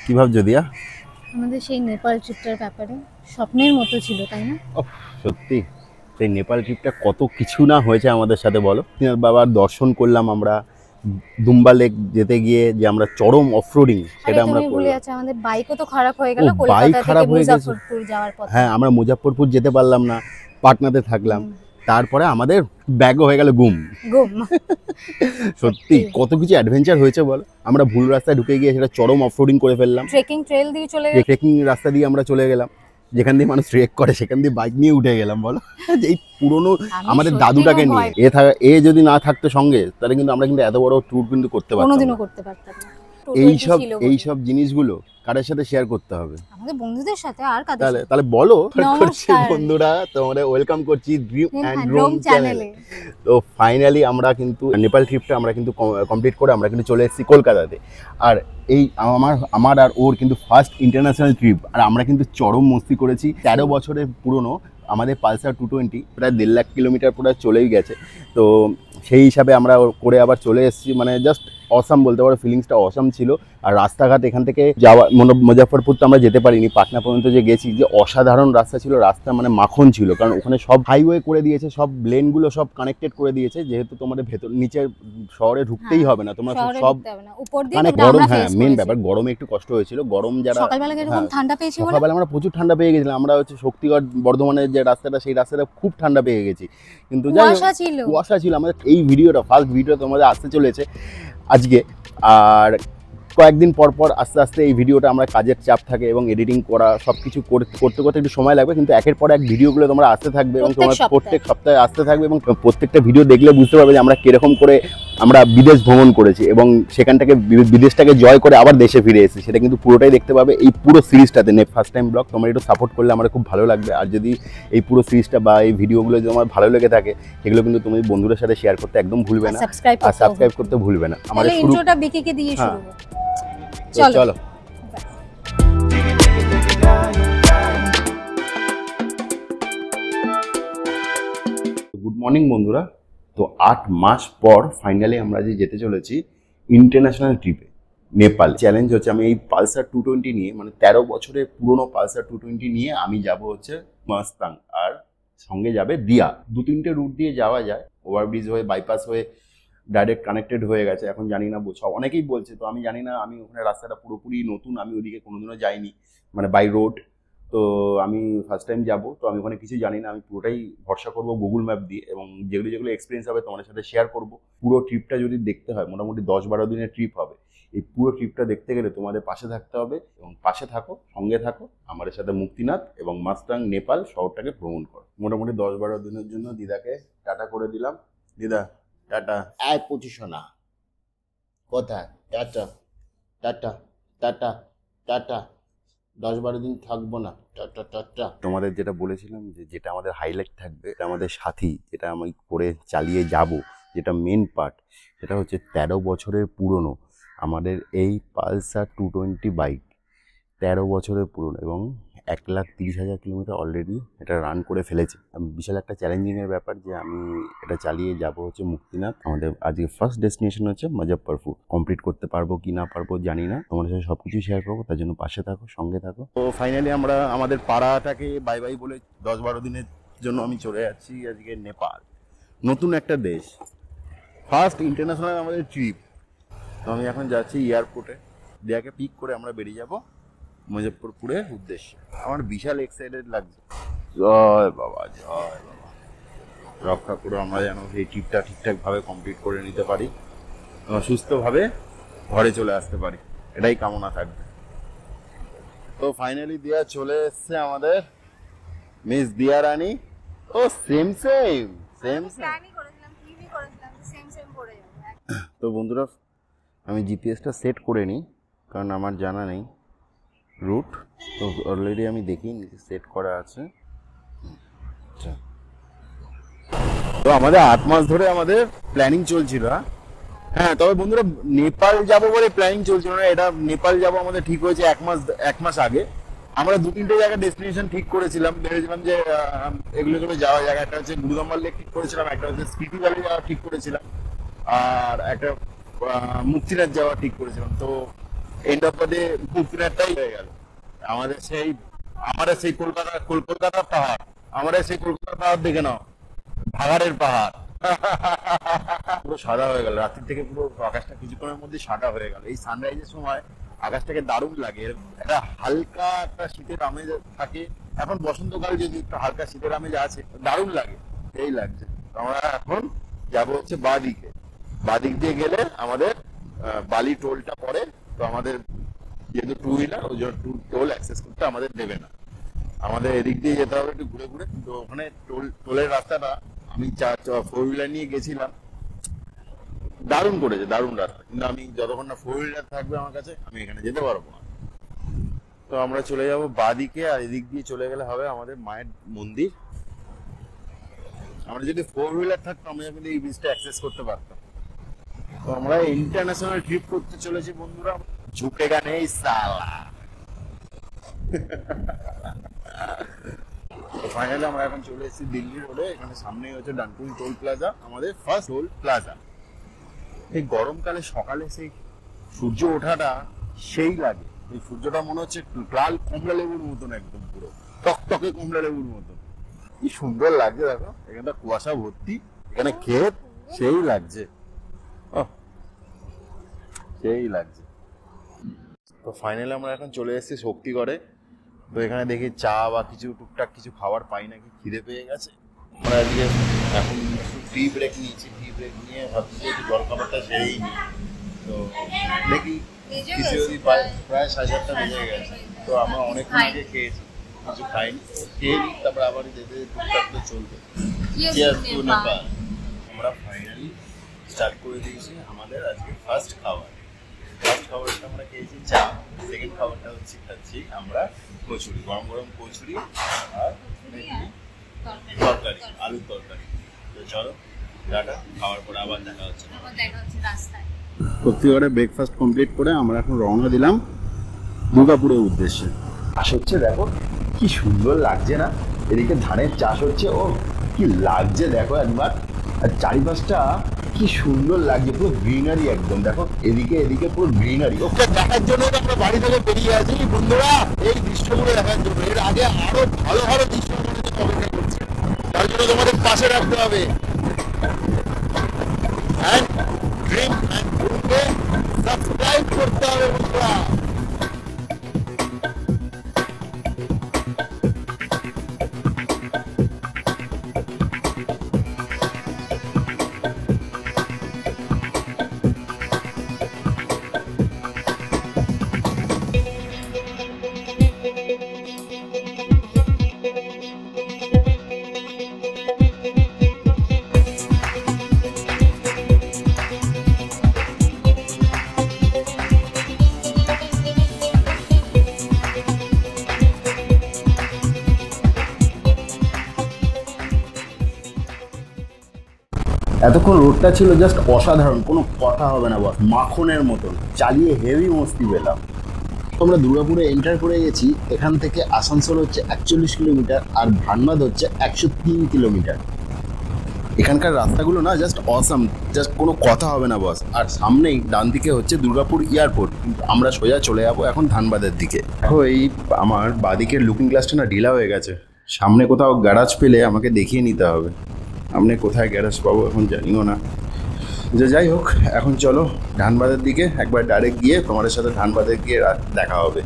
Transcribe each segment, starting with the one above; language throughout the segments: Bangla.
কি ভাবছো দিয়া? আমাদের সেই নেপাল ট্রিপটার ব্যাপারে স্বপ্নের মতো ছিল, তাই না? সত্যি সেই নেপাল ট্রিপটা কত কিছু না হয়েছে আমাদের সাথে বলো। বাবার দর্শন করলাম আমরা, দুম্বা লেক যেতে গিয়ে যে আমরা চরম অফরোডিং সেটা আমরা তুমি ভুলে করলাম। যাচ্ছ, আমাদের বাইকও তো খারাপ হয়ে গেল বাইক কলকাতা থেকে খারাপ হয়ে গেছে। মুজাফফরপুর যাওয়ার পথে। হ্যাঁ, আমরা মুজাফফরপুর যেতে পারলাম না, পাটনাতে থাকলাম। তারপরে আমাদের ব্যাগও হয়ে গেল গুম। সত্যি কত কিছু অ্যাডভেঞ্চার হয়েছে বল। আমরা ভুল রাস্তায় ঢুকে গিয়ে সেটা চরম অফরোডিং করে ফেললাম। ট্রেকিং ট্রেল দিয়ে চলে গেলাম, ট্রেকিং রাস্তা দিয়ে আমরা চলে গেলাম, যেখান দিয়ে মানুষ ট্রেক করে সেখান দিয়ে বাইক নিয়ে উঠে গেলাম বলো। এই পুরনো আমাদের দাদুটাকে নিয়ে এ যদি না থাকতো সঙ্গে, তাহলে কিন্তু আমরা কিন্তু এত বড় ট্যুর কিন্তু করতে পারতাম কোনোদিনও করতে পারতাম না। এইসব জিনিসগুলো কাদের সাথে শেয়ার করতে হবে? আমাদের বন্ধুদের সাথে। আর কাদের সাথে? তাহলে বলো। নমস্কার বন্ধুরা, তোমাদের ওয়েলকাম করছি ড্রিম এন্ড রোম চ্যানেলে। তো ফাইনালি আমরা কিন্তু নেপাল ট্রিপটা আমরা কিন্তু কমপ্লিট করে আমরা কিন্তু চলে এসেছি কলকাতাতে। আর এই আমার আর ওর কিন্তু ফার্স্ট ইন্টারন্যাশনাল ট্রিপ। আর আমরা কিন্তু চরম মস্তি করেছি। 13 বছরের পুরনো আমাদের পালসার 220 প্রায় 1.5 লাখ কিলোমিটার পুরো চলেই গেছে। তো সেই হিসাবে আমরা করে আবার চলে এসেছি, মানে জাস্ট অসাম বলতে পারো, ফিলিংসটা অসাম ছিল। আর রাস্তাঘাট এখান থেকে যাওয়া মুজাফফরপুর তো আমরা যেতে পারিনি, পাটনা পর্যন্ত যে গেছি, যে অসাধারণ রাস্তা ছিল, রাস্তা মানে মাখন ছিল। কারণ ওখানে সব হাইওয়ে করে দিয়েছে, সব লেনগুলো সব কানেক্টেড করে দিয়েছে, যেহেতু তোমাদের ভেতর নিচের শহরে ঢুকতেই হবে না, তোমরা সব মানে গরম। হ্যাঁ, মেন ব্যাপার গরমে একটু কষ্ট হয়েছিল। গরম যারা সকালবেলা আমরা প্রচুর ঠান্ডা পেয়ে গেছিলাম। আমরা হচ্ছে শক্তিগড় বর্ধমানের যে রাস্তাটা, সেই রাস্তাটা খুব ঠান্ডা পেয়ে গেছি। কিন্তু কুয়াশা ছিল। আমাদের এই ভিডিওটা ফার্স্ট ভিডিও তোমাদের আসতে চলেছে আজকে। আর কয়েকদিন পর পর আস্তে আস্তে এই ভিডিওটা আমরা কাজের চাপ থাকে এবং এডিটিং করা সব কিছু করতে করতে একটু সময় লাগবে, কিন্তু একের পর এক ভিডিওগুলো তোমরা আসতে থাকবে এবং তোমরা প্রত্যেক সপ্তাহে আসতে থাকবে এবং প্রত্যেকটা ভিডিও দেখলে বুঝতে পারবে যে আমরা কিরকম করে আমরা বিদেশ ভ্রমণ করেছি এবং সেখান থেকে বিদেশটাকে জয় করে আবার দেশে ফিরে এসেছি। সেটা কিন্তু পুরোটাই দেখতে পাবে এই পুরো সিরিজটাতে। ফার্স্ট টাইম ব্লগ তোমরা একটু সাপোর্ট করলে আমার খুব ভালো লাগবে। আর যদি এই পুরো সিরিজটা বা এই ভিডিওগুলো যদি আমার ভালো লেগে থাকে, সেগুলো কিন্তু তুমি বন্ধুদের সাথে শেয়ার করতে একদম ভুলবে না, আর সাবস্ক্রাইব করতে ভুলবে না। আমাদের ইন্ট্রোটা বিকিকে দিয়ে শুরু করব। চলো। গুড মর্নিং বন্ধুরা। তো 8 মাস পর ফাইনালি আমরা যে যেতে চলেছি ইন্টারন্যাশনাল ট্রিপে নেপাল। চ্যালেঞ্জ হচ্ছে আমি এই পালসার 220 নিয়ে, মানে 13 বছরের পুরনো পালসার 220 নিয়ে আমি যাব হচ্ছে মাস্তাং, আর সঙ্গে যাবে দিয়া। 2-3টে রুট দিয়ে যাওয়া যায়, ওভারব্রিজ হয়ে, বাইপাস হয়ে, ডাইরেক্ট কানেক্টেড হয়ে গেছে। এখন জানি না, অনেকেই বলছে, তো আমি জানি না। আমি ওখানে রাস্তাটা পুরোপুরি নতুন, আমি ওদিকে কোনোদিনও যাইনি, মানে বাই রোড। তো আমি ফার্স্ট টাইম যাব, তো আমি ওখানে কিছু জানি না। আমি পুরোটাই ভরসা করব গুগল ম্যাপ দিয়ে, এবং যেগুলো এক্সপিরিয়েন্স হবে তোমাদের সাথে শেয়ার করব। পুরো ট্রিপটা যদি দেখতে হয়, মোটামুটি 10-12 দিনের ট্রিপ হবে। এই পুরো ট্রিপটা দেখতে গেলে তোমাদের পাশে থাকতে হবে, এবং পাশে থাকো, সঙ্গে থাকো, আমাদের সাথে মুক্তিনাথ এবং মাস্তাং নেপাল শহরটাকে ভ্রমণ করো। মোটামুটি 10-12 দিনের জন্য দিদাকে টাটা করে দিলাম। দিদা টাটা। আয় পজিশনা কোথায়? Tata tata tata tata. 10-12 দিন থাকবো না। Tata tata. তোমাদের যেটা বলেছিলাম, যে যেটা আমাদের হাইলাইট থাকবে, এটা আমাদের সাথী, যেটা আমি করে চালিয়ে যাব, যেটা মেন পার্ট, সেটা হচ্ছে 13 বছরের পুরনো আমাদের এই পালসার 220 বাইক। 13 বছরের পুরনো এবং 1,30,000 কিলোমিটার অলরেডি এটা রান করে ফেলেছে। বিশাল একটা চ্যালেঞ্জিংয়ের ব্যাপার যে আমি এটা চালিয়ে যাব হচ্ছে মুক্তিনাথ। আমাদের আজকে ফার্স্ট ডেস্টিনেশন হচ্ছে মুজাফফরপুর। কমপ্লিট করতে পারবো কি না পারবো জানি না, তোমাদের সাথে সব কিছু শেয়ার করবো, তার জন্য পাশে থাকো, সঙ্গে থাকো। তো ফাইনালি আমরা আমাদের পাড়াটাকে বাই বাই বলে 10-12 দিনের জন্য আমি চলে যাচ্ছি আজকে নেপাল, নতুন একটা দেশ, ফার্স্ট ইন্টারন্যাশনাল আমাদের ট্রিপ। তো আমি এখন যাচ্ছি এয়ারপোর্টে, দিয়াকে পিক করে আমরা বেরিয়ে যাব মুজফ্ফরপুরের উদ্দেশ্যে। আমার বিশাল এক্সাইটেড লাগছে। জয় বাবা, জয় বাবা, রক্ষা করে আমরা যেন এই ট্রিপটা ঠিকঠাকভাবে কমপ্লিট করে নিতে পারি এবং সুস্থভাবে ঘরে চলে আসতে পারি, এটাই কামনা থাকবে। তো ফাইনালি দিয়া চলে এসছে আমাদের মিস দিয়া রানী। ও সেম সেম সেম সেম। তো বন্ধুরা, আমি জিপিএসটা সেট করে নিই, কারণ আমার জানা নেই রুট। তো অলরেডি আমি দেখি নিচে সেট করা আছে। আচ্ছা, তো আমাদের 8 মাস ধরে আমাদের প্ল্যানিং চলছিল। হ্যাঁ, তবে বন্ধুরা নেপাল যাব বলে প্ল্যানিং চলছিল না, এটা নেপাল যাব আমাদের ঠিক হয়েছে 1 মাস আগে। আমরা 2-3টে জায়গা ডেস্টিনেশন ঠিক করেছিলাম, ভেবেছিলাম যে এগুলো করে যাওয়া জায়গা। একটা হচ্ছে গুরুদম্বার লেক ঠিক করেছিলাম, একটা হচ্ছে স্পিতি ভ্যালি যাওয়া ঠিক করেছিলাম, আর একটা মুক্তিনাথ যাওয়া ঠিক করেছিলাম। তো এন্ড অফ দ্য ডে কুকুরটাই হয়ে গেল আমাদের সেই কলকাতার পাহাড়, আমাদের সেই কলকাতার পাহাড় দেখে নাও, ভাগাড়ের পাহাড় পুরো সাদা হয়ে গেল রাত্রি থেকে, পুরো আকাশটা কিছুক্ষণের মধ্যে সাদা হয়ে গেল। এই সানরাইজের সময় আকাশটাকে দারুণ লাগে, একটা হালকা একটা শীতের আমেজ থাকে। এখন বসন্তকাল যদি একটু হালকা শীতের আমেজ আছে, দারুণ লাগে, এই লাগছে। আমরা এখন যাবো হচ্ছে বাদিক দিয়ে গেলে আমাদের বালি টোলটা পড়ে, তো আমাদের যেহেতু টু হুইলার, ওই জন্য টোল অ্যাক্সেস করতে আমাদের দেবে না, আমাদের এদিক দিয়ে যেতে হবে একটু ঘুরে ঘুরে। তো ওখানে টোলের রাস্তাটা আমি ফোর হুইলার নিয়ে গেছিলাম, দারুণ করেছে, দারুণ রাস্তা, কিন্তু আমি যতক্ষণ না ফোর হুইলার থাকবে আমার কাছে আমি এখানে যেতে পারবো না। তো আমরা চলে যাব বাদিকে, আর এদিক দিয়ে চলে গেলে হবে আমাদের মায়ের মন্দির। আমরা যদি ফোর হুইলার থাকতো আমরা কিন্তু এই ব্রিজটা অ্যাক্সেস করতে পারতাম। তো আমরা ইন্টারন্যাশনাল ট্রিপ করতে চলেছি বন্ধুরা, ঝুঁকেগা নেই সালা। ফাইনালি আমরা এখন চলে এসেছি দিল্লি রোডে, এখানে সামনেই হচ্ছে ডানকুনি টোল প্লাজা, আমাদের ফার্স্ট টোল প্লাজা। এই গরমকালে সকালে সেই সূর্য ওঠাটা সেই লাগে, এই সূর্যটা মনে হচ্ছে লাল কমলা লেবুর মতন, একদম পুরো টকটকে কমলা লেবুর মতন, কি সুন্দর লাগছে। দেখো এখানটা কুয়াশা ভর্তি, এখানে ক্ষেত, সেই লাগছে, সেই লাগছে। তো ফাইনালি আমরা এখন চলে এসেছি শক্তিগড়ে। তো এখানে দেখি চা বা কিছু টুকটাক কিছু খাবার পাই নাকি, খিদে পেয়ে গেছে। আমরা আজকে এখন টি ব্রেক নিয়েছি, টি ব্রেক নিয়ে ভাবছি একটু জল খাবারটা সেরেই নিই। তো দেখি কিছু যদি পাই, প্রায় 7:30 বেজে গেছে, তো আমরা অনেকক্ষণ আগে খেয়েছি, কিছু খাইনি, খেয়ে নিই, তারপর আবার যেতে টুকটাক তো চলবে। নেপাল আমরা ফাইনালি স্টার্ট করে দিয়েছি আমাদের আজকে ফার্স্ট খাবারটা আমরা খেয়েছি চা, সেকেন্ড খাবারটা খাচ্ছি আমরা কচুরি, গরম গরম কচুরি আর তরকারি, আলুর তরকারি। তো চলো টাটা, খাওয়ার পরে আবার দেখা হচ্ছে রাস্তায়। সত্যিকারে ব্রেকফাস্ট কমপ্লিট করে আমরা এখন রওনা দিলাম দুর্গাপুরের উদ্দেশ্যে। চাষ হচ্ছে, দেখো কি সুন্দর লাগছে না, এদিকে ধানের চাষ হচ্ছে, ও কি লাগছে দেখো একবার, আর চারিপাশটা কি সুন্দর লাগছে, পুরো গ্রিনারি একদম, দেখো এদিকে পুরো গ্রিনারি। ওকে দেখার জন্য আমরা বাড়ি থেকে বেরিয়ে আছি বন্ধুরা, এই দৃশ্যগুলো দেখার জন্য। এর আগে আরো ভালো ভালো দৃশ্য অপেক্ষা করছে, তার জন্য তোমাদের পাশে রাখতে হবে। সাবস্ক্রাইব করতে হবে বন্ধুরা। এতক্ষণ রোডটা ছিল জাস্ট অসাধারণ, কোনো কথা হবে না বস, মাখনের মতন চালিয়ে হেভি মস্তি পেলাম। আমরা দুর্গাপুরে এন্টার করে গেছি, এখান থেকে আসানসোল হচ্ছে 41 কিলোমিটার, আর ধানবাদ হচ্ছে 103 কিলোমিটার। এখানকার রাস্তাগুলো না জাস্ট অসাম, জাস্ট কোনো কথা হবে না বস। আর সামনেই ডান দিকে হচ্ছে দুর্গাপুর এয়ারপোর্ট, আমরা সোজা চলে যাবো এখন ধানবাদের দিকে। দেখো এই আমার বাদিকের লুকিং গ্লাসটা না ঢিলা হয়ে গেছে, সামনে কোথাও গ্যারাজ পেলে আমাকে দেখিয়ে নিতে হবে। আপনি কোথায় গ্যারেজ পাবো এখন জানিও না, যে যাই হোক এখন চলো ধানবাদের দিকে একবার ডাইরেক্ট গিয়ে তোমাদের সাথে ধানবাদে গিয়ে দেখা হবে।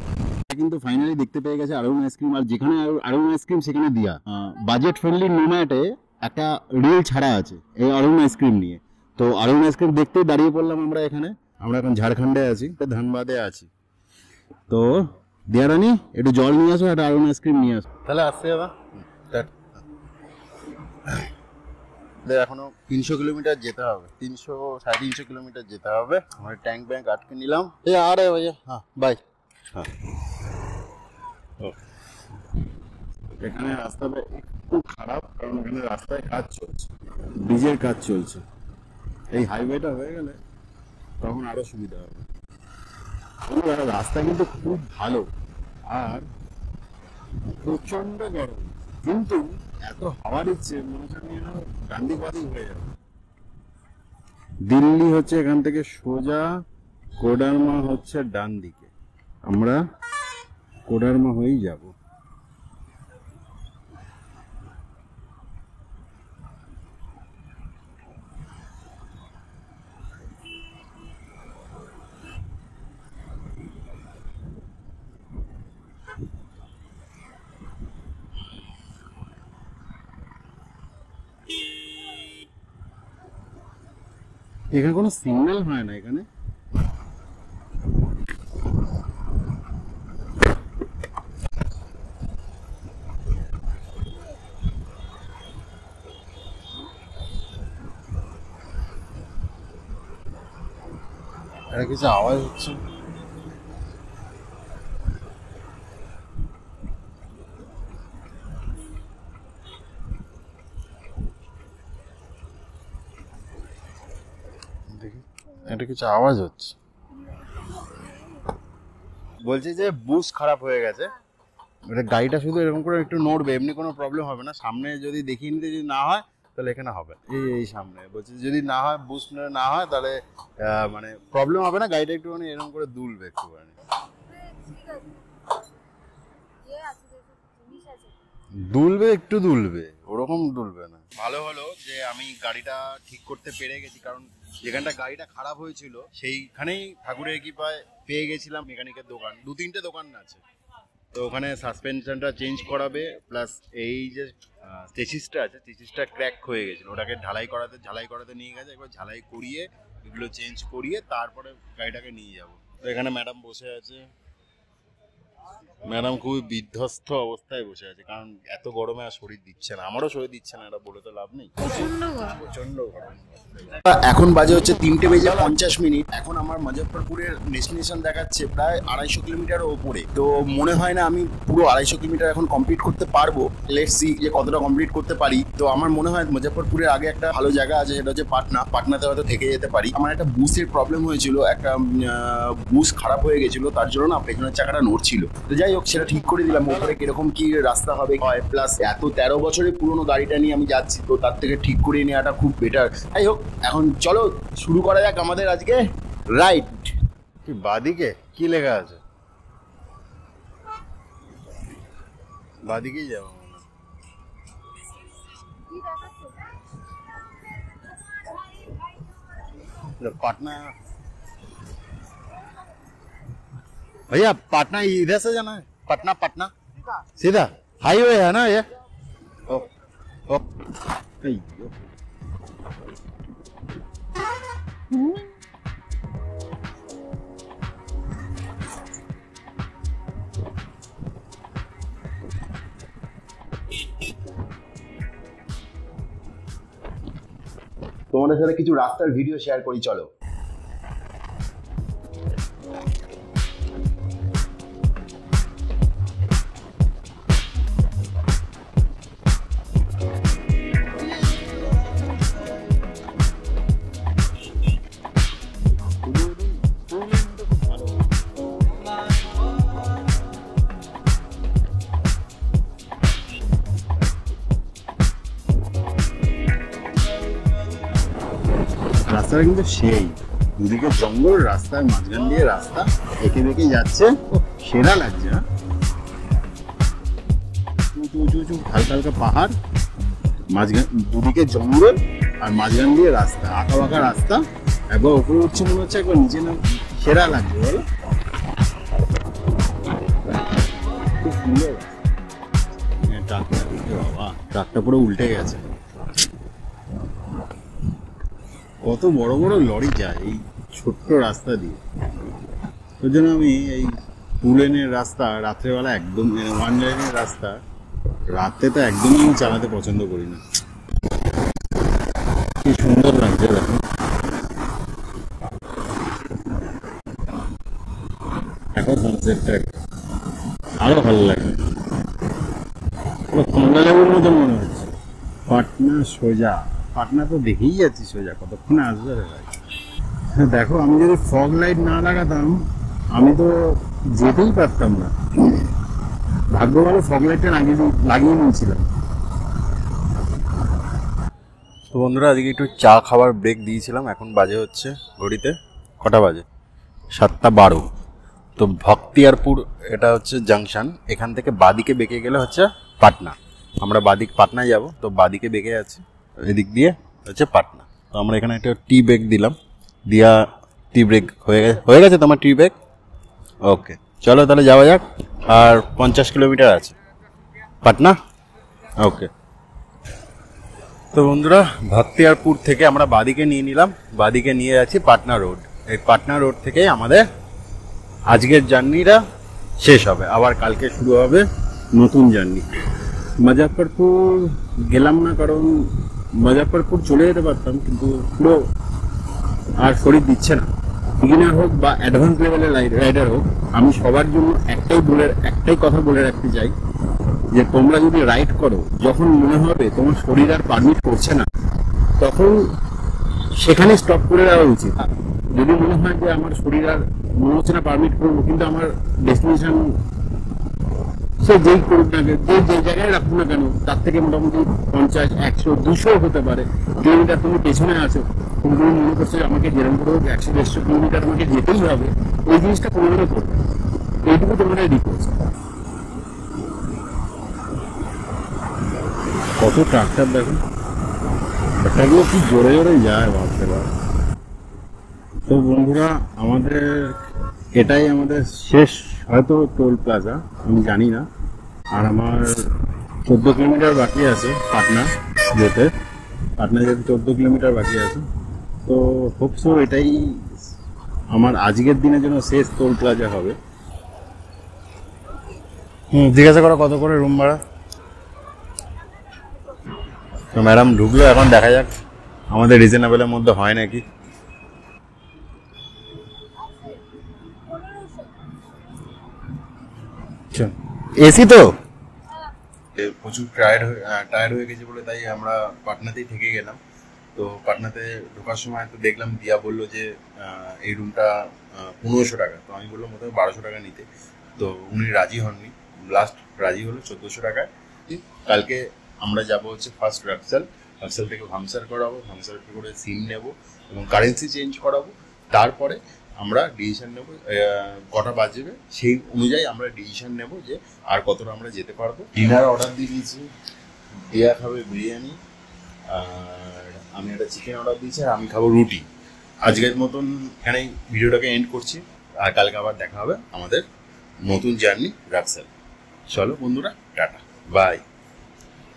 কিন্তু ফাইনালি দেখতে পেয়ে গেছে আরুণ আইসক্রিম, আর যেখানে আরুণ আইসক্রিম সেখানে দিয়া বাজেট ফ্রেন্ডলি নোম্যাটে একটা রিল ছাড়া আছে এই আরুণ আইসক্রিম নিয়ে। তো আরুণ আইসক্রিম দেখতেই দাঁড়িয়ে পড়লাম আমরা এখানে। আমরা এখন ঝাড়খণ্ডে আছি, ধানবাদে আছি। তো দিয়া রানী একটু জল নিয়ে আসো, একটা আরুণ আইসক্রিম নিয়ে আসো, তাহলে আসতে যাবা। এখনো 300 কিলোমিটার যেতে হবে, 300-350 কিলোমিটার যেতে হবে। আমরা ট্যাঙ্ক ব্যাঙ্ক আটকে নিলাম। আরে ভাইয়া, হ্যাঁ বাই। হ্যাঁ এখানে রাস্তাটা একটু খারাপ, কারণ এখানে রাস্তায় কাজ চলছে, ব্রিজের কাজ চলছে। এই হাইওয়েটা হয়ে গেলে তখন আরো সুবিধা হবে। রাস্তা কিন্তু খুব ভালো, আর প্রচন্ড গরম, কিন্তু এত হাওয়া দিচ্ছে মনে হচ্ছে গান্ধীবাদী হয়ে যাবে। দিল্লি হচ্ছে এখান থেকে সোজা, কোডারমা হচ্ছে ডান দিকে। আমরা কোডারমা হয়েই যাব। এখানে কোনো সিগন্যাল হয় না এখানে। এটা কিছু আওয়াজ হচ্ছে। দেখি এটা কিছু আওয়াজ হচ্ছে। বলছি যে বুস খারাপ হয়ে গেছে, এটা গাড়িটা শুধু এরকম করে একটু নড়বে, এমনি কোনো প্রবলেম হবে না। সামনে যদি দেখিয়ে নিতে যদি না হয় তাহলে এখানে হবে, এই সামনে বলছি যদি না হয়, বুস না হয় তাহলে মানে প্রবলেম হবে না, গাড়িটা একটুখানি এরকম করে দুলবে একটুখানি। দুলবে, একটু দুলবে, ওরকম দুলবে না। ভালো হলো যে আমি গাড়িটা ঠিক করতে পেরে গেছি, কারণ যেখানটা গাড়িটা খারাপ হয়েছিল সেইখানেই ঠাকুরের কৃপায় পেয়ে গেছিলাম মেকানিকের দোকান, 2-3টে দোকান আছে। তো ওখানে সাসপেনশনটা চেঞ্জ করাবে, প্লাস এই যে চেসিসটা আছে, চেসিসটা ক্র্যাক হয়ে গেছিলো, ওটাকে ঝালাই করাতে নিয়ে গেছে। একবার ঝালাই করিয়ে এগুলো চেঞ্জ করিয়ে তারপরে গাড়িটাকে নিয়ে যাবো। তো এখানে ম্যাডাম বসে আছে, ম্যাডাম খুবই বিধ্বস্ত অবস্থায় বসে আছে, কারণ এত গরমে আর শরীর দিচ্ছে না, আমারও শরীর দিচ্ছে না, এটা বলে তো লাভ নেই, প্রচন্ড গরম। এখন বাজে হচ্ছে 3:50। এখন আমার মুজফ্ফরপুরের ডেস্টিনেশন দেখাচ্ছে প্রায় 250 কিলোমিটার ওপরে। তো মনে হয় না আমি পুরো 250 কিলোমিটার এখন কমপ্লিট করতে পারবো। লেটস সি যে কতটা কমপ্লিট করতে পারি। তো আমার মনে হয় মুজফ্ফরপুরের আগে একটা ভালো জায়গা আছে, সেটা হচ্ছে পাটনাতে হয়তো থেকে যেতে পারি। আমার একটা বুসের প্রবলেম হয়েছিল, একটা বুস খারাপ হয়ে গেছিল, তার জন্য না পেছনের চাকাটা নড়ছিল। তো যাই হোক, সেটা ঠিক করে দিলাম। ওপরে কিরকম কি রাস্তা হবে হয়, প্লাস এত 13 বছরের পুরোনো গাড়িটা নিয়ে আমি যাচ্ছি, তো তার থেকে ঠিক করে নেওয়াটা খুব বেটার। যাই হোক, এখন চলো শুরু করা যাক আমাদের আজকে রাইড। কি বাদিকে কি লেখা আছে? বাদিকেই যাবো पटना। भैया पटना इधर से जाना है? पटना सीधा हाईवे है ना ये? ओ, ओ, তোমাদের সাথে কিছু রাস্তার ভিডিও শেয়ার করি, চলো। রাস্তাটা কিন্তু সেই দুদিকে জঙ্গল, রাস্তার মাঝখান দিয়ে রাস্তা এঁকে বেঁকে যাচ্ছে, সেরা লাগছে। না উঁচু উঁচু উঁচু হালকা হালকা পাহাড়, মাঝখান দুদিকে জঙ্গল আর মাঝখান দিয়ে রাস্তা, আঁকা বাঁকা রাস্তা, একবার উপরে উঠছে মনে হচ্ছে, একবার নিচে না, সেরা লাগছে বলো। খুব সুন্দর। ট্রাকটা পুরো উল্টে গেছে। কত বড় বড় লরি যায় এই ছোট্ট রাস্তা দিয়ে। ওই জন্য আমি এই 2 লেনের রাস্তা রাত্রেবেলা একদম, 1 লেনের রাস্তা রাতে তো একদমই আমি চালাতে পছন্দ করি না। কি সুন্দর লাগছে দেখো। এখন সানসেটটা আরো ভালো লাগে, পুরো কমলা লেবুর মতো মনে হচ্ছে। পাটনা সোজা, পাটনা তো দেখেই যাচ্ছি সোজা, কতক্ষণে আসবে রে ভাই। দেখো, আমি যদি ফগ লাইট না লাগাতাম আমি তো যেতেই পারতাম না। ভাগ্য ভালো ফগ লাইটটা লাগিয়ে নিয়েছিলাম। তো বন্ধুরা, আজকে একটু চা খাওয়ার ব্রেক দিয়েছিলাম। এখন বাজে হচ্ছে ঘড়িতে কটা বাজে? 7:12। তো ভক্তিয়ারপুর এটা হচ্ছে জাংশন, এখান থেকে বাদিকে বেঁকে গেলে হচ্ছে পাটনা। আমরা বাদিক পাটনায় যাব, তো বাদিকে বেঁকে আছে এদিক দিয়ে হচ্ছে পাটনা। তো আমরা এখানে একটা টি ব্রেক দিলাম, দিয়া টি ব্রেক হয়ে গেছে তোমার টি ব্রেক। ওকে চলো তাহলে যাওয়া যাক। আর 50 কিলোমিটার আছে পাটনা। ওকে, তো বন্ধুরা ভক্তিয়ারপুর থেকে আমরা বাদিকে নিয়ে নিলাম, বাদিকে নিয়ে যাচ্ছি পাটনা রোড। এই পাটনা রোড থেকে আমাদের আজকের জার্নিটা শেষ হবে, আবার কালকে শুরু হবে নতুন জার্নি। মুজফ্ফরপুর গেলাম না, কারণ মুজফ্ফরপুর চলে যেতে পারতাম, কিন্তু পুরো আর শরীর দিচ্ছে না। বিগিনার হোক বা অ্যাডভান্স লেভেলের রাইডার হোক, আমি সবার জন্য একটাই কথা বলে রাখতে চাই যে তোমরা যদি রাইড করো, যখন মনে হবে তোমার শরীর আর পারমিট করছে না, তখন সেখানে স্টপ করে দেওয়া উচিত। যদি মনে হয় যে আমার শরীর আর মনে হচ্ছে না পারমিট করবো, কিন্তু আমার ডেস্টিনেশন সে যেই করুক না কেন, যে জায়গায় রাখুক না কেন, তার থেকে মোটামুটি 50, 100, 200 হতে পারে কিলোমিটার তুমি পেছনে আছো, কিন্তু তুমি মনে করছো আমাকে যেরকম করে 100-150 কিলোমিটার আমাকে যেতেই হবে, ওই জিনিসটা কোনোদিনও করবে। এইটুকু তোমাদের রিকোয়েস্ট। কত ট্রাক্টর দেখো, ট্রাক্টরগুলো কি জোরে জোরে যায় ভাবতে পার। তো বন্ধুরা আমাদের এটাই আমাদের শেষ হয়তো টোল প্লাজা, আমি জানি না। আর আমার 14 কিলোমিটার বাকি আছে পাটনা যেতে 14 কিলোমিটার বাকি আছে। তো হোপসো এটাই আমার আজকের দিনের জন্য শেষ টোল প্লাজা হবে। জিজ্ঞাসা করো কত করে রুম ভাড়া। তো ম্যাডাম ঢুকলো, এখন দেখা যাক আমাদের রিজনেবলের মধ্যে হয় নাকি। এসি তো প্রচুর টায়ার্ড হয়ে গেছে বলে তাই আমরা পাটনাতেই থেকে গেলাম। তো পাটনাতে ঢোকার সময় তো দেখলাম দিয়া বললো যে এই রুমটা 1500 টাকা। তো আমি বললাম মোটামুটি 1200 টাকা নিতে। তো উনি রাজি হননি, লাস্ট রাজি হলো 1400 টাকায়। কালকে আমরা যাব হচ্ছে ফার্স্ট রাক্সাল থেকে ভামসার করাবো, ভামসার করে সিম নেব এবং কারেন্সি চেঞ্জ করাবো। তারপরে আমরা ডিসিশন নেব কটা বাজবে, সেই অনুযায়ী আমরা ডিসিশন নেব যে আর কতটা আমরা যেতে পারবো। ডিনার অর্ডার দিয়ে দিয়েছি, দিয়া খাবে বিরিয়ানি, আর আমি একটা চিকেন অর্ডার দিয়েছি, আর আমি খাবো রুটি। আজকের মতন এখানেই ভিডিওটাকে এন্ড করছি, আর কালকে আবার দেখা হবে আমাদের নতুন জার্নি রাক্সাল। চলো বন্ধুরা, টাটা বাই।